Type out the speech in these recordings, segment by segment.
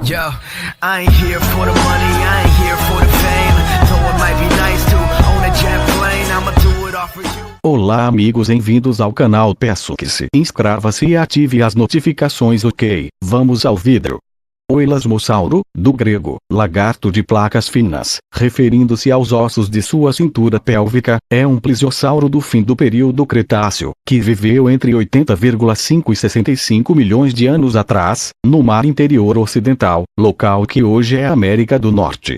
Yo, I ain't here for the money, I ain't here for the fame. Though it might be nice to own a jet plane, I'ma do it all for you. Olá amigos, bem-vindos ao canal. Peço que se inscreva-se e ative as notificações. Ok, vamos ao vídeo. O elasmossauro, do grego, lagarto de placas finas, referindo-se aos ossos de sua cintura pélvica, é um plesiosauro do fim do período Cretáceo, que viveu entre 80,5 e 65 milhões de anos atrás, no mar interior ocidental, local que hoje é a América do Norte.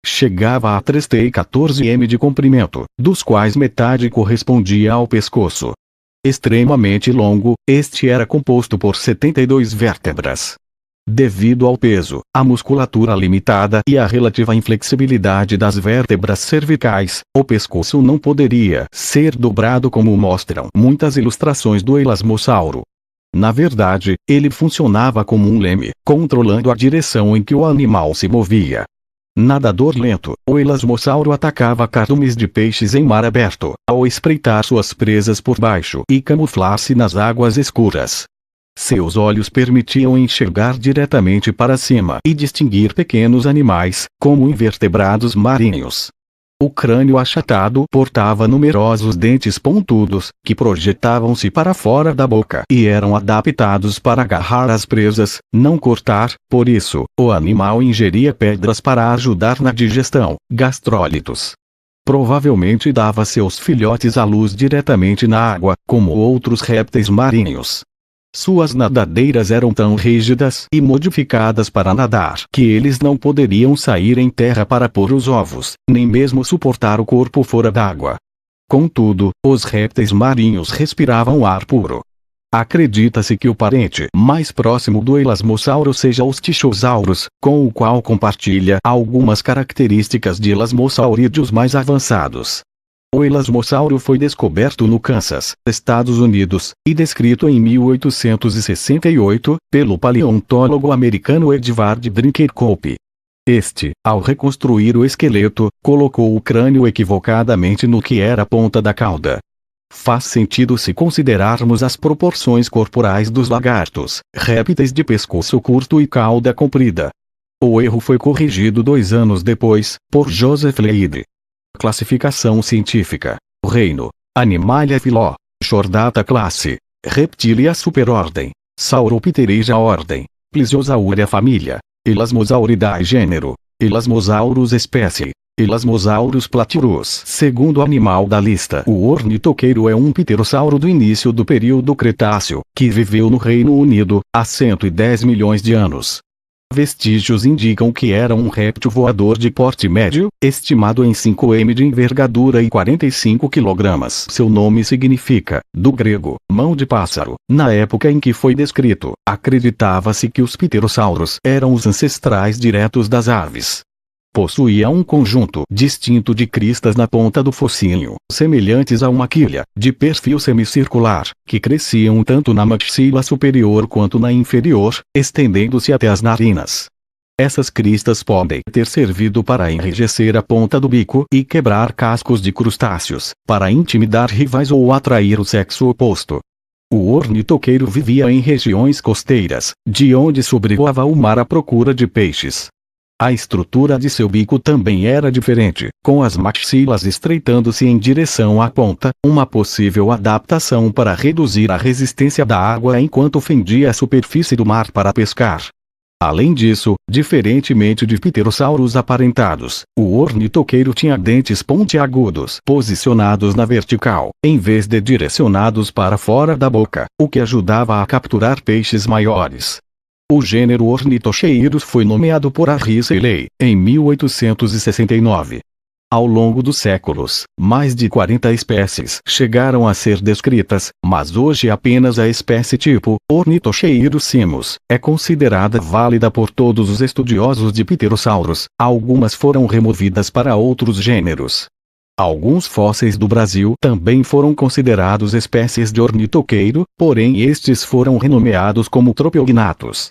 Chegava a 3,14 m de comprimento, dos quais metade correspondia ao pescoço. Extremamente longo, este era composto por 72 vértebras. Devido ao peso, a musculatura limitada e a relativa inflexibilidade das vértebras cervicais, o pescoço não poderia ser dobrado como mostram muitas ilustrações do elasmossauro. Na verdade, ele funcionava como um leme, controlando a direção em que o animal se movia. Nadador lento, o elasmossauro atacava cardumes de peixes em mar aberto, ao espreitar suas presas por baixo e camuflar-se nas águas escuras. Seus olhos permitiam enxergar diretamente para cima e distinguir pequenos animais, como invertebrados marinhos. O crânio achatado portava numerosos dentes pontudos, que projetavam-se para fora da boca e eram adaptados para agarrar as presas, não cortar. Por isso, o animal ingeria pedras para ajudar na digestão, gastrólitos. Provavelmente dava seus filhotes à luz diretamente na água, como outros répteis marinhos. Suas nadadeiras eram tão rígidas e modificadas para nadar que eles não poderiam sair em terra para pôr os ovos, nem mesmo suportar o corpo fora d'água. Contudo, os répteis marinhos respiravam ar puro. Acredita-se que o parente mais próximo do elasmossauro seja os tichosaurus, com o qual compartilha algumas características de elasmossaurídeos mais avançados. O elasmossauro foi descoberto no Kansas, Estados Unidos, e descrito em 1868, pelo paleontólogo americano Edward Brinker Cope. Este, ao reconstruir o esqueleto, colocou o crânio equivocadamente no que era a ponta da cauda. Faz sentido se considerarmos as proporções corporais dos lagartos, répteis de pescoço curto e cauda comprida. O erro foi corrigido 2 anos depois, por Joseph Leide. Classificação científica: Reino: Animalia Phyllo, Chordata classe, Reptilia superordem, Sauropterygia ordem, Plesiosauria família, Elasmosauridae gênero, Elasmosaurus espécie, Elasmosaurus platyrus. Segundo animal da lista, o ornitoqueiro é um pterossauro do início do período Cretáceo, que viveu no Reino Unido, há 110 milhões de anos. Vestígios indicam que era um réptil voador de porte médio, estimado em 5 m de envergadura e 45 kg. Seu nome significa, do grego, mão de pássaro. Na época em que foi descrito, acreditava-se que os pterossauros eram os ancestrais diretos das aves. Possuía um conjunto distinto de cristas na ponta do focinho, semelhantes a uma quilha, de perfil semicircular, que cresciam tanto na maxila superior quanto na inferior, estendendo-se até as narinas. Essas cristas podem ter servido para enrijecer a ponta do bico e quebrar cascos de crustáceos, para intimidar rivais ou atrair o sexo oposto. O ornitoqueiro vivia em regiões costeiras, de onde sobrevoava o mar à procura de peixes. A estrutura de seu bico também era diferente, com as maxilas estreitando-se em direção à ponta, uma possível adaptação para reduzir a resistência da água enquanto fendia a superfície do mar para pescar. Além disso, diferentemente de pterossauros aparentados, o ornitoqueiro tinha dentes pontiagudos posicionados na vertical, em vez de direcionados para fora da boca, o que ajudava a capturar peixes maiores. O gênero Ornithocheirus foi nomeado por Harry Seeley, em 1869. Ao longo dos séculos, mais de 40 espécies chegaram a ser descritas, mas hoje apenas a espécie tipo, Ornithocheirus simus, é considerada válida por todos os estudiosos de pterossauros. Algumas foram removidas para outros gêneros. Alguns fósseis do Brasil também foram considerados espécies de ornitoqueiro, porém estes foram renomeados como Tropeognathus.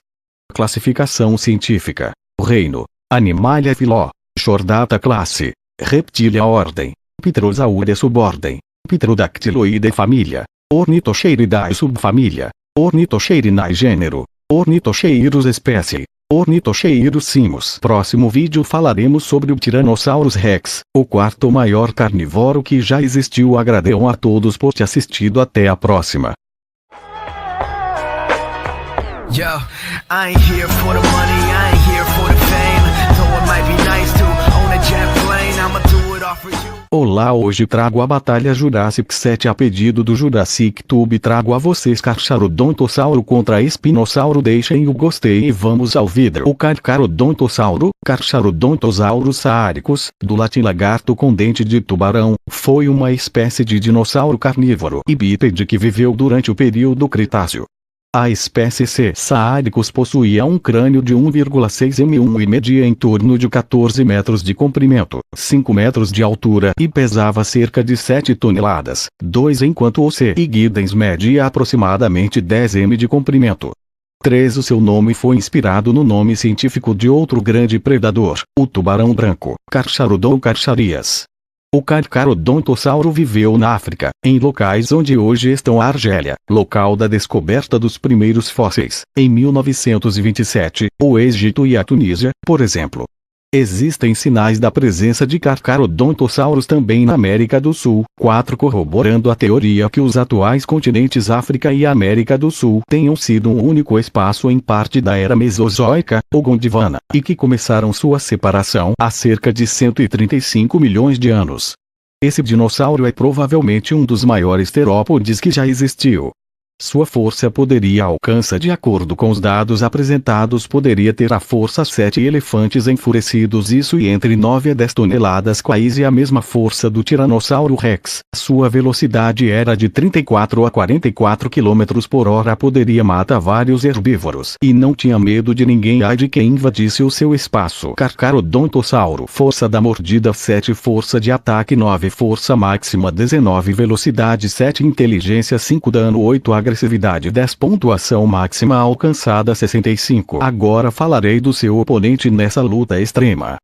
Classificação científica: Reino: Animalia Phyllo, Chordata classe, Reptilia ordem, Pterosauria subordem, Pterodactyloideae família, Ornithocheiridae subfamília, Ornithocheirinae gênero, Ornithocheirus espécie, Ornitocheirus Simus. Próximo vídeo falaremos sobre o Tyrannosaurus Rex, o quarto maior carnívoro que já existiu. Agradeço a todos por ter assistido. Até a próxima. Yo, I ain't here for the money, I ain't here for the fame. Though it might be nice to own a jet plane, I'ma do it all for you. Olá, hoje trago a Batalha Jurassic 7 a pedido do Jurassic Tube. Trago a vocês Carcharodontosauro contra Espinossauro. Deixem o gostei e vamos ao vídeo. O Carcharodontosauro, Carcharodontosaurus saaricus, do latim lagarto com dente de tubarão, foi uma espécie de dinossauro carnívoro e bípede que viveu durante o período Cretáceo. A espécie C. saaricus possuía um crânio de 1,6 m e media em torno de 14 metros de comprimento, 5 metros de altura e pesava cerca de 7 toneladas, 2 enquanto o C. igidens media aproximadamente 10 m de comprimento. 3. O seu nome foi inspirado no nome científico de outro grande predador, o tubarão branco, Carcharodon carcharias. O Carcharodontossauro viveu na África, em locais onde hoje estão a Argélia, local da descoberta dos primeiros fósseis, em 1927, o Egito e a Tunísia, por exemplo. Existem sinais da presença de Carcharodontossauros também na América do Sul. 4. Corroborando a teoria que os atuais continentes África e América do Sul tenham sido um único espaço em parte da era Mesozoica, ou Gondwana, e que começaram sua separação há cerca de 135 milhões de anos. Esse dinossauro é provavelmente um dos maiores terópodes que já existiu. Sua força poderia alcançar, de acordo com os dados apresentados, poderia ter a força 7 elefantes enfurecidos, isso e entre 9 a 10 toneladas, quase a mesma força do Tiranossauro Rex. Sua velocidade era de 34 a 44 km por hora, poderia matar vários herbívoros e não tinha medo de ninguém, ai de quem invadisse o seu espaço. Carcharodontossauro, força da mordida 7, força de ataque 9, força máxima 19, velocidade 7, inteligência 5, dano 8, agressividade 10, pontuação máxima alcançada 65. Agora falarei do seu oponente nessa luta extrema.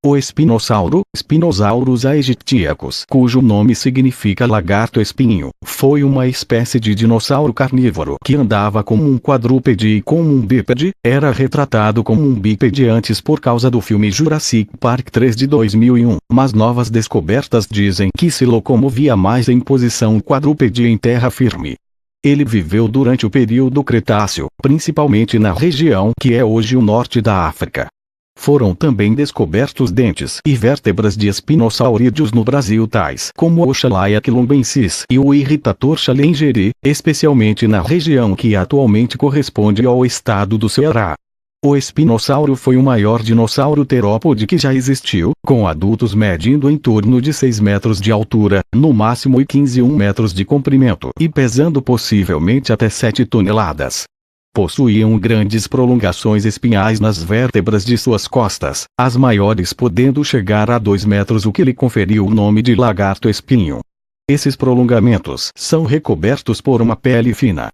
O Espinossauro, Spinosaurus aegyptiacus, cujo nome significa lagarto espinho, foi uma espécie de dinossauro carnívoro que andava como um quadrúpede e como um bípede. Era retratado como um bípede antes por causa do filme Jurassic Park 3 de 2001, mas novas descobertas dizem que se locomovia mais em posição quadrúpede em terra firme. Ele viveu durante o período Cretáceo, principalmente na região que é hoje o norte da África. Foram também descobertos dentes e vértebras de espinosaurídeos no Brasil, tais como o Oxalaia quilombensis e o Irritator chalengeri, especialmente na região que atualmente corresponde ao estado do Ceará. O espinossauro foi o maior dinossauro terópode que já existiu, com adultos medindo em torno de 6 metros de altura, no máximo, e 15 metros de comprimento, e pesando possivelmente até 7 toneladas. Possuíam grandes prolongações espinhais nas vértebras de suas costas, as maiores podendo chegar a 2 metros, o que lhe conferiu o nome de lagarto espinho. Esses prolongamentos são recobertos por uma pele fina.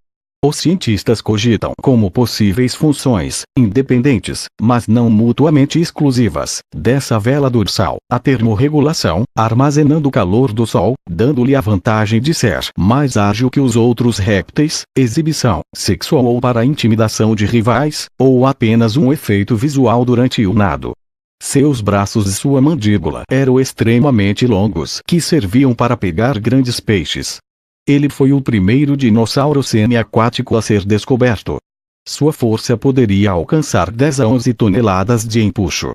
Os cientistas cogitam como possíveis funções, independentes, mas não mutuamente exclusivas, dessa vela dorsal: a termorregulação, armazenando o calor do sol, dando-lhe a vantagem de ser mais ágil que os outros répteis, exibição sexual ou para intimidação de rivais, ou apenas um efeito visual durante o nado. Seus braços e sua mandíbula eram extremamente longos, que serviam para pegar grandes peixes. Ele foi o primeiro dinossauro semi-aquático a ser descoberto. Sua força poderia alcançar 10 a 11 toneladas de empuxo.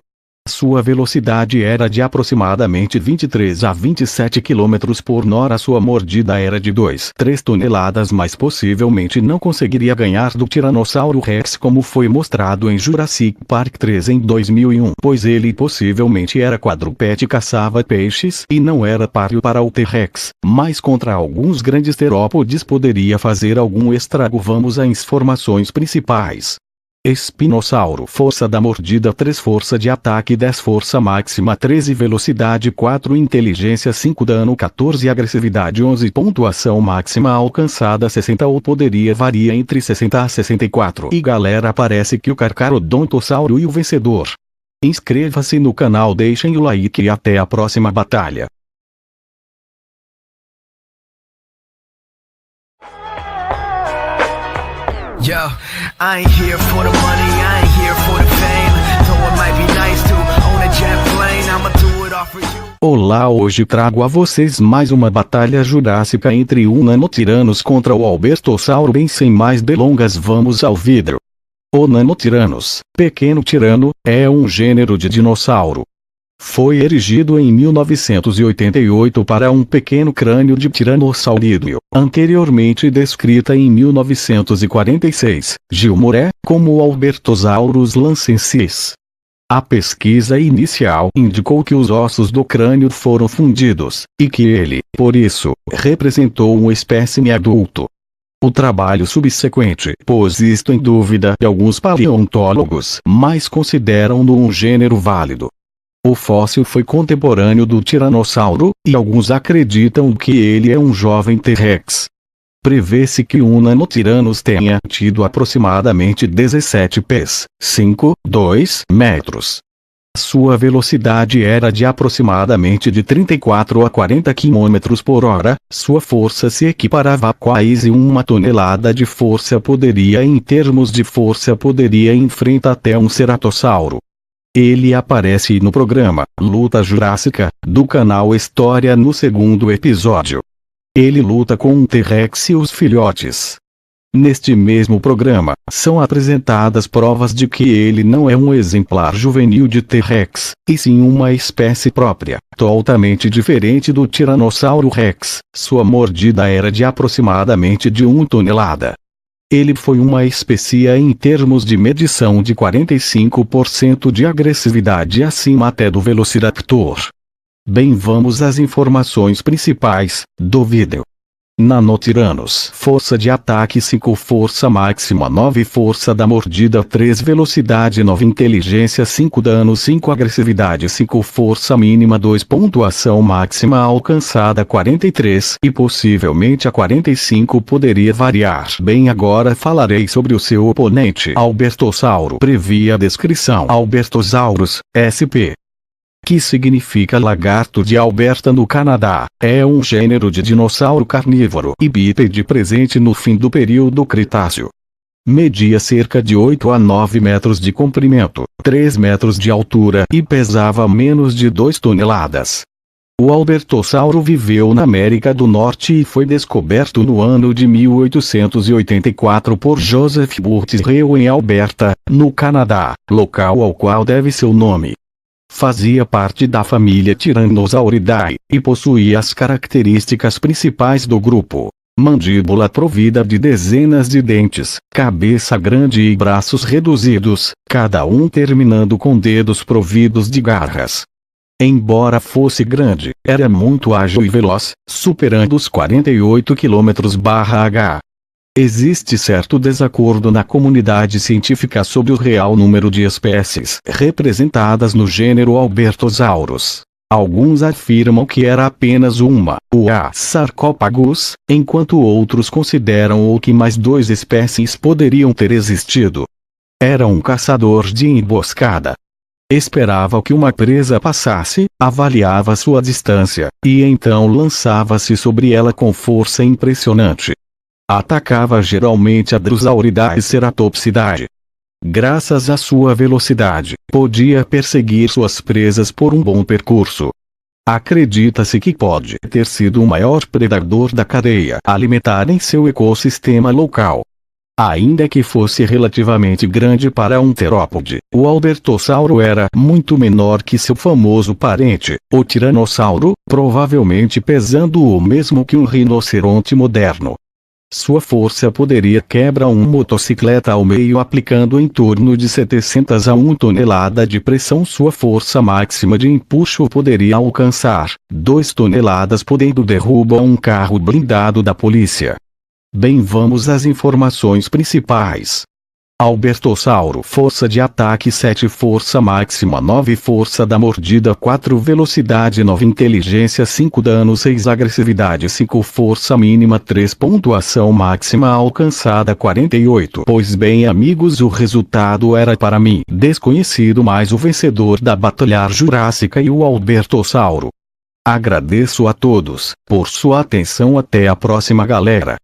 Sua velocidade era de aproximadamente 23 a 27 km por hora. Sua mordida era de 2, 3 toneladas, mas possivelmente não conseguiria ganhar do Tiranossauro Rex, como foi mostrado em Jurassic Park 3 em 2001, pois ele possivelmente era quadrupede e caçava peixes e não era páreo para o T-Rex, mas contra alguns grandes terópodes poderia fazer algum estrago. Vamos às informações principais. Espinossauro, força da mordida 3, força de ataque 10, força máxima 13, velocidade 4, inteligência 5, dano 14, agressividade 11, pontuação máxima alcançada 60 ou poderia varia entre 60 a 64. E galera, parece que o Carcharodontossauro e o vencedor. Inscreva-se no canal, deixem o like e até a próxima batalha. Yo, I ain't here for the money, I ain't here for the fame. offers you. Olá, hoje trago a vocês mais uma batalha jurássica entre o Nanotiranos contra o Albertossauro. Bem, sem mais delongas, vamos ao vídeo. O Nanotiranos, pequeno tirano, é um gênero de dinossauro. Foi erigido em 1988 para um pequeno crânio de tiranossauro, anteriormente descrita em 1946, Gilmore, como o Albertosaurus lancensis. A pesquisa inicial indicou que os ossos do crânio foram fundidos, e que ele, por isso, representou um espécime adulto. O trabalho subsequente pôs isto em dúvida e alguns paleontólogos mais consideram-no um gênero válido. O fóssil foi contemporâneo do tiranossauro, e alguns acreditam que ele é um jovem T-Rex. Prevê-se que o Nanotiranos tenha tido aproximadamente 17 pés, 5,2 metros. Sua velocidade era de aproximadamente de 34 a 40 km por hora, sua força se equiparava a quase 1 tonelada de força poderia. Em termos de força poderia enfrentar até um ceratossauro. Ele aparece no programa Luta Jurássica, do canal História, no segundo episódio. Ele luta com um T-Rex e os filhotes. Neste mesmo programa, são apresentadas provas de que ele não é um exemplar juvenil de T-Rex, e sim uma espécie própria, totalmente diferente do Tiranossauro Rex. Sua mordida era de aproximadamente de 1 tonelada. Ele foi uma espécie em termos de medição de 45% de agressividade acima até do Velociraptor. Bem, vamos às informações principais do vídeo. Nanotiranos: força de ataque 5, força máxima 9, força da mordida 3, velocidade 9, inteligência 5, dano 5, agressividade 5, força mínima 2, pontuação máxima alcançada 43 e possivelmente a 45 poderia variar. Bem, agora falarei sobre o seu oponente. Albertossauro. Previa a descrição. Albertosaurus, SP, que significa lagarto de Alberta no Canadá, é um gênero de dinossauro carnívoro e bípede presente no fim do período Cretáceo. Media cerca de 8 a 9 metros de comprimento, 3 metros de altura e pesava menos de 2 toneladas. O Albertossauro viveu na América do Norte e foi descoberto no ano de 1884 por Joseph Burt's-Reau em Alberta, no Canadá, local ao qual deve seu nome. Fazia parte da família Tyrannosauridae, e possuía as características principais do grupo: mandíbula provida de dezenas de dentes, cabeça grande e braços reduzidos, cada um terminando com dedos providos de garras. Embora fosse grande, era muito ágil e veloz, superando os 48 km/h. Existe certo desacordo na comunidade científica sobre o real número de espécies representadas no gênero Albertosaurus. Alguns afirmam que era apenas uma, o A. Sarcópagus, enquanto outros consideram que mais 2 espécies poderiam ter existido. Era um caçador de emboscada. Esperava que uma presa passasse, avaliava sua distância, e então lançava-se sobre ela com força impressionante. Atacava geralmente a Drosauridae e Ceratopsidae. Graças à sua velocidade, podia perseguir suas presas por um bom percurso. Acredita-se que pode ter sido o maior predador da cadeia alimentar em seu ecossistema local. Ainda que fosse relativamente grande para um terópode, o Albertossauro era muito menor que seu famoso parente, o Tiranossauro, provavelmente pesando o mesmo que um rinoceronte moderno. Sua força poderia quebrar uma motocicleta ao meio aplicando em torno de 700 a 1 tonelada de pressão. Sua força máxima de empuxo poderia alcançar 2 toneladas, podendo derrubar um carro blindado da polícia. Bem, vamos às informações principais. Albertossauro: força de ataque 7, força máxima 9, força da mordida 4, velocidade 9, inteligência 5, dano 6, agressividade 5, força mínima 3, pontuação máxima alcançada 48. Pois bem, amigos, o resultado era para mim desconhecido, mas o vencedor da Batalha Jurássica e o Albertossauro. Agradeço a todos por sua atenção. Até a próxima, galera.